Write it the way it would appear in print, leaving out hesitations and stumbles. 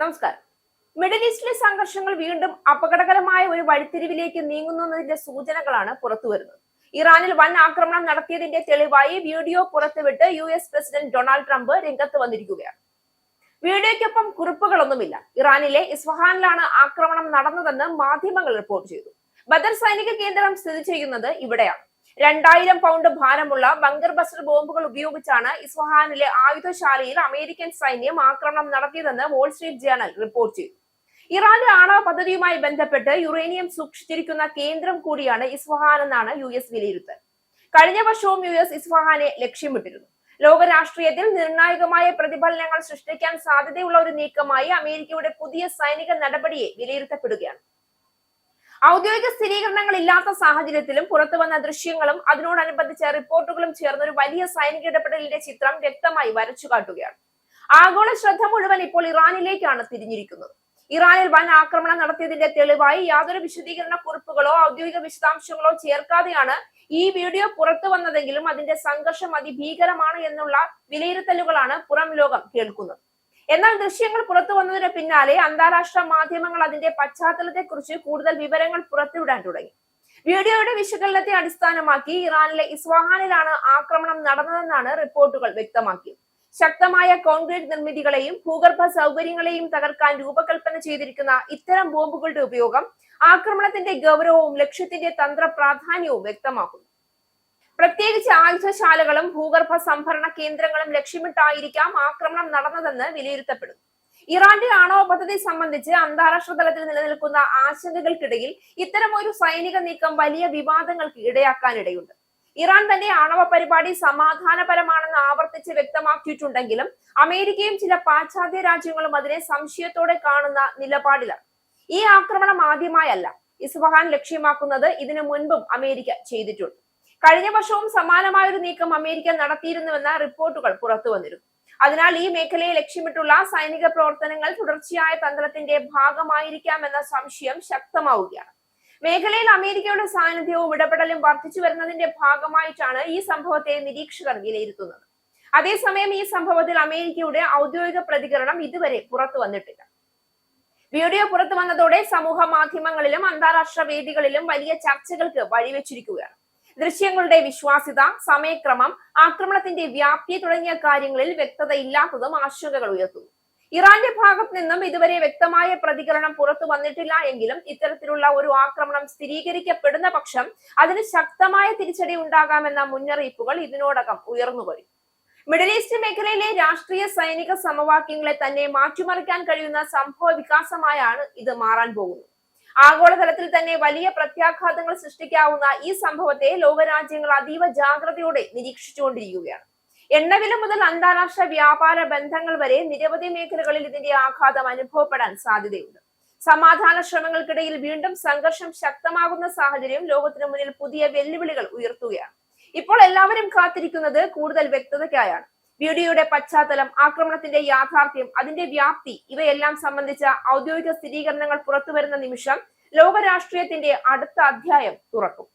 നമസ്കാരം. മിഡിൽ ഈസ്റ്റിലെ സംഘർഷങ്ങൾ വീണ്ടും അപകടകരമായ ഒരു വഴിത്തിരിവിലേക്ക് നീങ്ങുന്നതിന്റെ സൂചനകളാണ് പുറത്തുവരുന്നത്. ഇറാനിൽ വൻ ആക്രമണം നടത്തിയതിന്റെ തെളിവായി വീഡിയോ പുറത്തുവിട്ട് US പ്രസിഡന്റ് ഡൊണാൾഡ് ട്രംപ് രംഗത്ത് വന്നിരിക്കുകയാണ്. വീഡിയോയ്ക്കൊപ്പം കുറിപ്പുകളൊന്നുമില്ല. ഇറാനിലെ ഇസ്ഫഹാനിലാണ് ആക്രമണം നടന്നതെന്ന് മാധ്യമങ്ങൾ റിപ്പോർട്ട് ചെയ്തു. ബദർ സൈനിക കേന്ദ്രം സ്ഥിതി ചെയ്യുന്നത് ഇവിടെയാണ്. 2000 പൗണ്ട് ഭാരമുള്ള ബങ്കർ ബസ്റ്റർ ബോംബുകൾ ഉപയോഗിച്ചാണ് ഇസ്ഫഹാനിലെ ആയുധശാലയിൽ അമേരിക്കൻ സൈന്യം ആക്രമണം നടത്തിയതെന്ന് വാൾ സ്ട്രീറ്റ് ജേണൽ റിപ്പോർട്ട് ചെയ്തു. ഇറാന്റെ ആണവ പദ്ധതിയുമായി ബന്ധപ്പെട്ട് യുറേനിയം സൂക്ഷിച്ചിരിക്കുന്ന കേന്ദ്രം കൂടിയാണ് ഇസ്ഫഹാൻ എന്നാണ് US വിലയിരുത്തൽ. കഴിഞ്ഞ വർഷവും US ഇസ്ഫഹാനെ ലക്ഷ്യമിട്ടിരുന്നു. ലോക രാഷ്ട്രീയത്തിൽ നിർണായകമായ പ്രതിഫലനങ്ങൾ സൃഷ്ടിക്കാൻ സാധ്യതയുള്ള ഒരു നീക്കമായി അമേരിക്കയുടെ പുതിയ സൈനിക നടപടിയെ വിലയിരുത്തപ്പെടുകയാണ്. ഔദ്യോഗിക സ്ഥിരീകരണങ്ങൾ ഇല്ലാത്ത സാഹചര്യത്തിലും പുറത്തുവന്ന ദൃശ്യങ്ങളും അതിനോടനുബന്ധിച്ച റിപ്പോർട്ടുകളും ചേർന്ന ഒരു വലിയ സൈനിക ഇടപെടലിന്റെ ചിത്രം വ്യക്തമായി വരച്ചു കാട്ടുകയാണ്. ആഗോള ശ്രദ്ധ മുഴുവൻ ഇപ്പോൾ ഇറാനിലേക്കാണ് തിരിഞ്ഞിരിക്കുന്നത്. ഇറാനിൽ വൻ ആക്രമണം നടത്തിയതിന്റെ തെളിവായി യാതൊരു വിശദീകരണ കുറിപ്പുകളോ ഔദ്യോഗിക വിശദാംശങ്ങളോ ചേർക്കാതെയാണ് ഈ വീഡിയോ പുറത്തു വന്നതെങ്കിലും അതിന്റെ സംഘർഷം അതിഭീകരമാണ് എന്നുള്ള വിലയിരുത്തലുകളാണ് പുറം ലോകം കേൾക്കുന്നത്. എന്നാൽ ദൃശ്യങ്ങൾ പുറത്തു വന്നതിന് പിന്നാലെ അന്താരാഷ്ട്ര മാധ്യമങ്ങൾ അതിന്റെ പശ്ചാത്തലത്തെക്കുറിച്ച് കൂടുതൽ വിവരങ്ങൾ പുറത്തുവിടാൻ തുടങ്ങി. വീഡിയോയുടെ വിശകലനത്തെ അടിസ്ഥാനമാക്കി ഇറാനിലെ ഇസ്ഫഹാനിലാണ് ആക്രമണം നടന്നതെന്നാണ് റിപ്പോർട്ടുകൾ വ്യക്തമാക്കിയത്. ശക്തമായ കോൺക്രീറ്റ് നിർമ്മിതികളെയും ഭൂഗർഭ സൗകര്യങ്ങളെയും തകർക്കാൻ രൂപകൽപ്പന ചെയ്തിരിക്കുന്ന ഇത്തരം ബോംബുകളുടെ ഉപയോഗം ആക്രമണത്തിന്റെ ഗൗരവവും ലക്ഷ്യത്തിന്റെ തന്ത്ര പ്രാധാന്യവും വ്യക്തമാക്കുന്നു. പ്രത്യേകിച്ച് ആയുധശാലകളും ഭൂഗർഭ സംഭരണ കേന്ദ്രങ്ങളും ലക്ഷ്യമിട്ടായിരിക്കാം ആക്രമണം നടന്നതെന്ന് വിലയിരുത്തപ്പെടുന്നു. ഇറാന്റെ ആണവ പദ്ധതി സംബന്ധിച്ച് അന്താരാഷ്ട്ര തലത്തിൽ നിലനിൽക്കുന്ന ആശങ്കകൾക്കിടയിൽ ഇത്തരം ഒരു സൈനിക നീക്കം വലിയ വിവാദങ്ങൾക്ക് ഇടയാക്കാനിടയുണ്ട്. ഇറാൻ തന്റെ ആണവ പരിപാടി സമാധാനപരമാണെന്ന് ആവർത്തിച്ച് വ്യക്തമാക്കിയിട്ടുണ്ടെങ്കിലും അമേരിക്കയും ചില പാശ്ചാത്യ രാജ്യങ്ങളും അതിനെ സംശയത്തോടെ കാണുന്ന നിലപാടിലാണ്. ഈ ആക്രമണം ആദ്യമായല്ല. ഇസ്ഫഹാൻ ലക്ഷ്യമാക്കുന്നത് ഇതിനു മുൻപും അമേരിക്ക ചെയ്തിട്ടുണ്ട്. കഴിഞ്ഞ വർഷവും സമാനമായ ഒരു നീക്കം അമേരിക്ക നടത്തിയിരുന്നുവെന്ന റിപ്പോർട്ടുകൾ പുറത്തു വന്നിരുന്നു. അതിനാൽ ഈ മേഖലയെ ലക്ഷ്യമിട്ടുള്ള സൈനിക പ്രവർത്തനങ്ങൾ തുടർച്ചയായ തന്ത്രത്തിന്റെ ഭാഗമായിരിക്കാമെന്ന സംശയം ശക്തമാവുകയാണ്. മേഖലയിൽ അമേരിക്കയുടെ സാന്നിധ്യവും ഇടപെടലും വർദ്ധിച്ചു വരുന്നതിന്റെ ഭാഗമായിട്ടാണ് ഈ സംഭവത്തെ നിരീക്ഷകർ വിലയിരുത്തുന്നത്. അതേസമയം ഈ സംഭവത്തിൽ അമേരിക്കയുടെ ഔദ്യോഗിക പ്രതികരണം ഇതുവരെ പുറത്തു വന്നിട്ടില്ല. വീഡിയോ പുറത്തു വന്നതോടെ സമൂഹ മാധ്യമങ്ങളിലും അന്താരാഷ്ട്ര വേദികളിലും വലിയ ചർച്ചകൾക്ക് വഴിവെച്ചിരിക്കുകയാണ്. ദൃശ്യങ്ങളുടെ വിശ്വാസ്യത, സമയക്രമം, ആക്രമണത്തിന്റെ വ്യാപ്തി തുടങ്ങിയ കാര്യങ്ങളിൽ വ്യക്തത ഇല്ലാത്തതും ആശങ്കകൾ ഉയർത്തുന്നു. ഇറാന്റെ ഭാഗത്ത് നിന്നും ഇതുവരെ വ്യക്തമായ പ്രതികരണം പുറത്തു വന്നിട്ടില്ല എങ്കിലും ഇത്തരത്തിലുള്ള ഒരു ആക്രമണം സ്ഥിരീകരിക്കപ്പെടുന്ന പക്ഷം അതിന് ശക്തമായ തിരിച്ചടി ഉണ്ടാകാമെന്ന മുന്നറിയിപ്പുകൾ ഇതിനോടകം ഉയർന്നു കഴിഞ്ഞു. മിഡിൽ ഈസ്റ്റ് മേഖലയിലെ രാഷ്ട്രീയ സൈനിക സമവാക്യങ്ങളെ തന്നെ മാറ്റിമറിക്കാൻ കഴിയുന്ന സംഭവ വികാസമായാണ് ഇത് മാറാൻ പോകുന്നത്. ആഗോളതലത്തിൽ തന്നെ വലിയ പ്രത്യാഘാതങ്ങൾ സൃഷ്ടിക്കാവുന്ന ഈ സംഭവത്തെ ലോകരാജ്യങ്ങൾ അതീവ ജാഗ്രതയോടെ നിരീക്ഷിച്ചുകൊണ്ടിരിക്കുകയാണ്. എണ്ണവില മുതൽ അന്താരാഷ്ട്ര വ്യാപാര ബന്ധങ്ങൾ വരെ നിരവധി മേഖലകളിൽ ഇതിന്റെ ആഘാതം അനുഭവപ്പെടാൻ സാധ്യതയുണ്ട്. സമാധാന ശ്രമങ്ങൾക്കിടയിൽ വീണ്ടും സംഘർഷം ശക്തമാകുന്ന സാഹചര്യം ലോകത്തിനു മുന്നിൽ പുതിയ വെല്ലുവിളികൾ ഉയർത്തുകയാണ്. ഇപ്പോൾ എല്ലാവരും കാത്തിരിക്കുന്നത് കൂടുതൽ വ്യക്തതയ്ക്കായാണ്. വീഡിയോയുടെ പശ്ചാത്തലം, ആക്രമണത്തിന്റെ യാഥാർത്ഥ്യം, അതിന്റെ വ്യാപ്തി ഇവയെല്ലാം സംബന്ധിച്ച ഔദ്യോഗിക സ്ഥിരീകരണങ്ങൾ പുറത്തുവരുന്ന നിമിഷം ലോക രാഷ്ട്രീയത്തിന്റെ അടുത്ത അധ്യായം തുറക്കും.